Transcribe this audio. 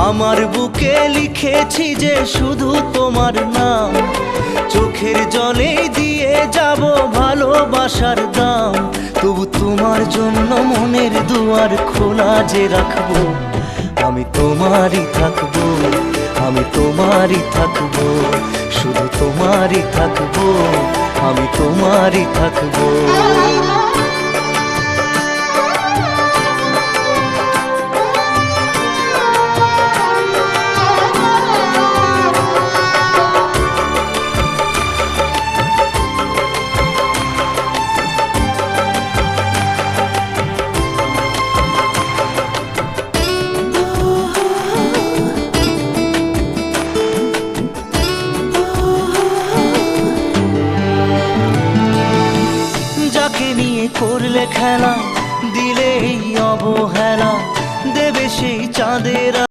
আমার বুকে লিখেছি যে শুধু তোমার নাম, চোখের জলে দিয়ে যাব ভালোবাসার দাম। তবু তোমার জন্য মনের দুয়ার খোলা যে রাখবো, আমি তোমারই থাকবো, আমি তোমারই থাকবো, শুধু তোমারই থাকবো, আমি তোমারই থাকবো। যাকে নিয়ে করলে খেলা